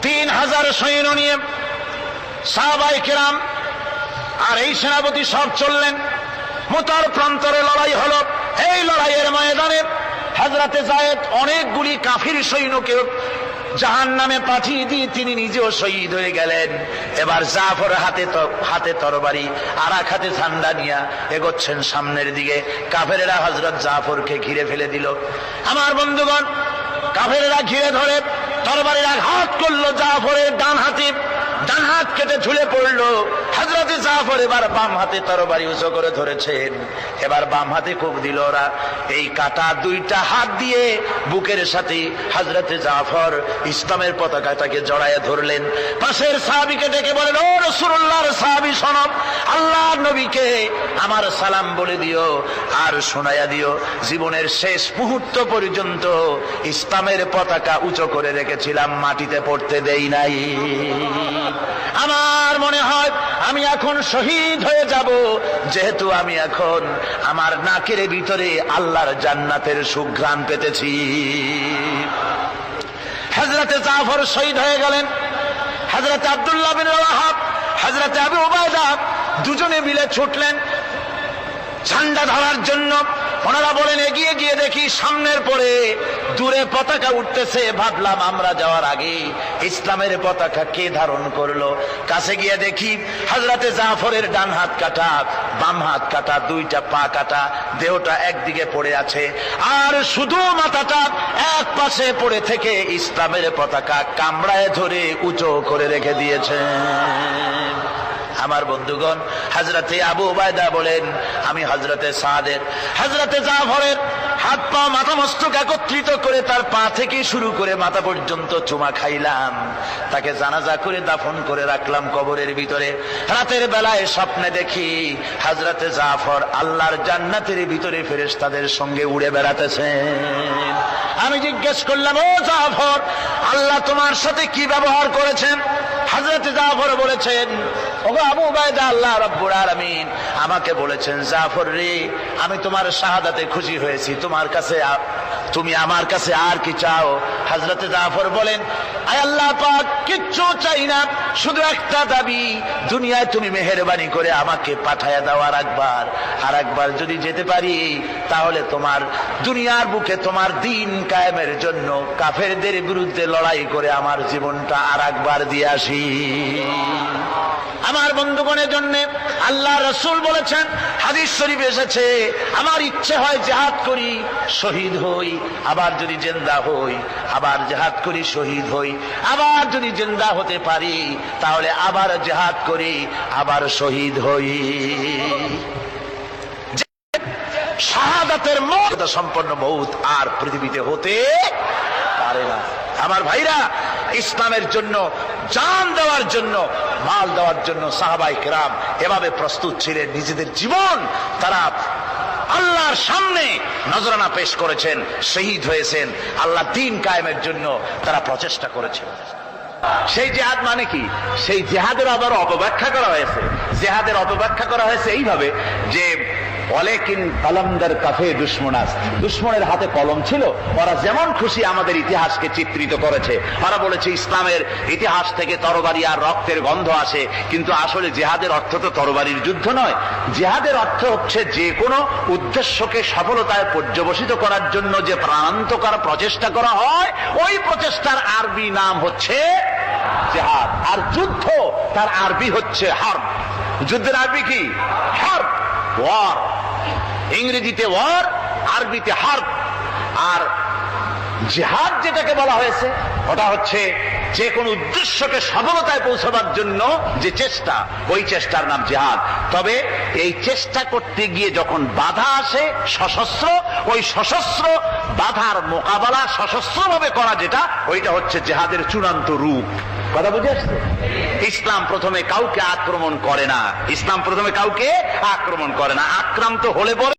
3000 সৈন্য নিয়ে সাহাবায়ে কেরাম আর এই সেনাপতি সব চললেন। মুতার প্রান্তরে লড়াই হলো। এই লড়াইয়ের ময়দানে হযরতে যায়েদ অনেকগুলি কাফির সৈন্যকে জাহান্নামে পাঠিয়ে দিয়ে তিনি নিজেও শহীদ হয়ে গেলেন। এবার জাফর হাতে তরবারি আর এক হাতে ঝান্ডা নিয়ে এগোচ্ছেন সামনের দিকে। কাফেরেরা হযরত জাফরকে ঘিরে ফেলে দিল। আমার বন্ধুগণ, কাফেরেরা ঘিরে ধরে তরবারির আঘাত করলো জাফরের ডান হাতে। ডান হাত কেটে ঝুলে পড়লো। হযরতে জাফর এবার বাম হাতে তরবারি উঁচু করে ধরেছেন। এবার বাম হাতে কোপ দিল ওরা। এই কাটা দুইটা হাত দিয়ে বুকের সাথে হযরতে জাফর ইসলামের পতাকাটাকে জড়ায় ধরলেন। পাশের সাহাবীকে ডেকে বলেন, ও রাসূলুল্লাহর সাহাবী শোনো, আল্লাহর নবীকে আমার সালাম বলে দিও আর শোনায়া দিও, জীবনের শেষ মুহূর্ত পর্যন্ত ইসলামের পতাকা উঁচু করে রেখেছিলাম, মাটিতে পড়তে দেই নাই। আমার মনে হয় আমি এখন শহীদ হয়ে যাব, যেহেতু আমি এখন আমার নাকের ভিতরে আল্লাহর জান্নাতের সুঘ্রাণ পেতেছি। হযরতে জাফর শহীদ হয়ে গেলেন। হযরতে আব্দুল্লাহ বিন রাওয়াহা, হযরতে আবু উবাইদা দুজনে মিলে ছুটলেন ঝান্ডা ধরার জন্য। ওনারা বলেন, এগিয়ে গিয়ে দেখি সামনের পরে দূরে পতাকা উঠতেছে। ভাবলাম আমরা যাওয়ার আগে ইসলামের পতাকা কে ধারণ করলো। কাছে গিয়ে দেখি হযরতে জাফরের ডান হাত কাটা, বাম হাত কাটা, দুইটা পা কাটা, দেহটা একদিকে পড়ে আছে আর শুধু মাথাটা এক পাশে পড়ে থেকে ইসলামের পতাকা কামড়ায় ধরে উঁচু করে রেখে দিয়েছে। আমার বন্ধুগণ, হযরতে আবু উবাইদা বলেন, আমি হযরতে সাদের, হযরতে জাফরের হাত পা মাথা মস্তক একত্রিত করে তার পা থেকে শুরু করে মাথা পর্যন্ত চুমা খাইলাম। তাকে জানাজা করে দাফন করে রাখলাম কবরের ভিতরে। রাতের বেলায় স্বপ্নে দেখি হযরতে জাফর আল্লাহর জান্নাতের ভিতরে ফেরেশতাদের সঙ্গে উড়ে বেড়াতেছেন। আমি জিজ্ঞেস করলাম, ও জাফর, আল্লাহ তোমার সাথে কি ব্যবহার করেছেন? হযরতে জাফর বলেছেন, ওগো আবু উবাইদা, আল্লাহ রাব্বুল আলামিন আমাকে বলেছেন, জাফর রে, আমি তোমার শাহাদাতে খুশি হয়েছি, তুমি আমার কাছে আর কি চাও? হযরতে জাফর বলেন, আয় আল্লাহ পাক, কিচ্ছু চাই না, শুধু একটা দাবি, দুনিয়ায় তুমি মেহেরবানি করে আমাকে পাঠায়া দাও আর একবার যদি যেতে পারি, তাহলে তোমার দুনিয়ার বুকে তোমার দিন কায়েমের জন্য কাফেরদের বিরুদ্ধে লড়াই করে আমার জীবনটা আর একবার দিয়ে আসি। আমার বন্ধুগণের জন্য আল্লাহ রাসূল বলেছেন, হাদিস শরীফে এসেছে, আমার ইচ্ছে হয় জিহাদ করি, শহীদ হই, আবার যদি জিন্দা হই, আবার জিহাদ করি, শহীদ হই, আবার যদি জিন্দা হতে পারি তাহলে আবার জিহাদ করি, আবার শহীদ হই। শাহাদাতের মর্যাদা সম্পন্ন মউত আর পৃথিবীতে হতে পারে না। আমার ভাইরা, ইসলামের জন্য জান দেওয়ার জন্য, মাল দেওয়ার জন্য সাহাবায়ে কেরাম এভাবে প্রস্তুত ছিলেন। নিজেদের জীবন তারা আল্লাহর সামনে নজরানা পেশ করেছেন, শহীদ হয়েছেন। আল্লাহ দ্বীন কায়েমের জন্য তারা প্রচেষ্টা করেছেন। সেই জিহাদ মানে কি? সেই জিহাদের আবার অপব্যাখ্যা করা হয়েছে। জিহাদের অপব্যাখ্যা করা হয়েছে এইভাবে যে, ওয়ালাকিন কালামদার কাফে দুশমনাস, দুশমনের হাতে কলম ছিল, ওরা যেমন খুশি আমাদের ইতিহাসকে চিত্রিত করেছে। ওরা বলেছে ইসলামের ইতিহাস থেকে তরবারি আর রক্তের গন্ধ আসে, কিন্তু আসলে জিহাদের অর্থ তো তরবারির যুদ্ধ নয়। জিহাদের অর্থ হচ্ছে যে কোনো উদ্দেশ্যকে সফলতায় পর্যবসিত করার জন্য যে প্রাণান্তকর প্রচেষ্টা করা হয়, ওই প্রচেষ্টার আরবি নাম হচ্ছে জিহাদ। আর যুদ্ধ তার আরবি হচ্ছে হার্ব। যুদ্ধের আরবি কি? হার্ব, ওয়ার। ইংরেজিতে ওয়ার, আরবিতে হার্ব। আর জিহাদ যেটাকে বলা হয়েছে, ওটা হচ্ছে যে কোন উদ্দেশ্যকে সফলতায় পৌঁছাবার জন্য যে চেষ্টা, ওই চেষ্টার নাম জিহাদ। তবে এই চেষ্টা করতে গিয়ে যখন বাধা আসে সশস্ত্র, ওই সশস্ত্র বাধার মোকাবেলা সশস্ত্রভাবে করা যেটা, ওইটা হচ্ছে জিহাদের চূড়ান্ত রূপ। কথা বুঝে আসছে? ইসলাম প্রথমে কাউকে আক্রমণ করে না। ইসলাম প্রথমে কাউকে আক্রমণ করে না। আক্রান্ত হলে পরে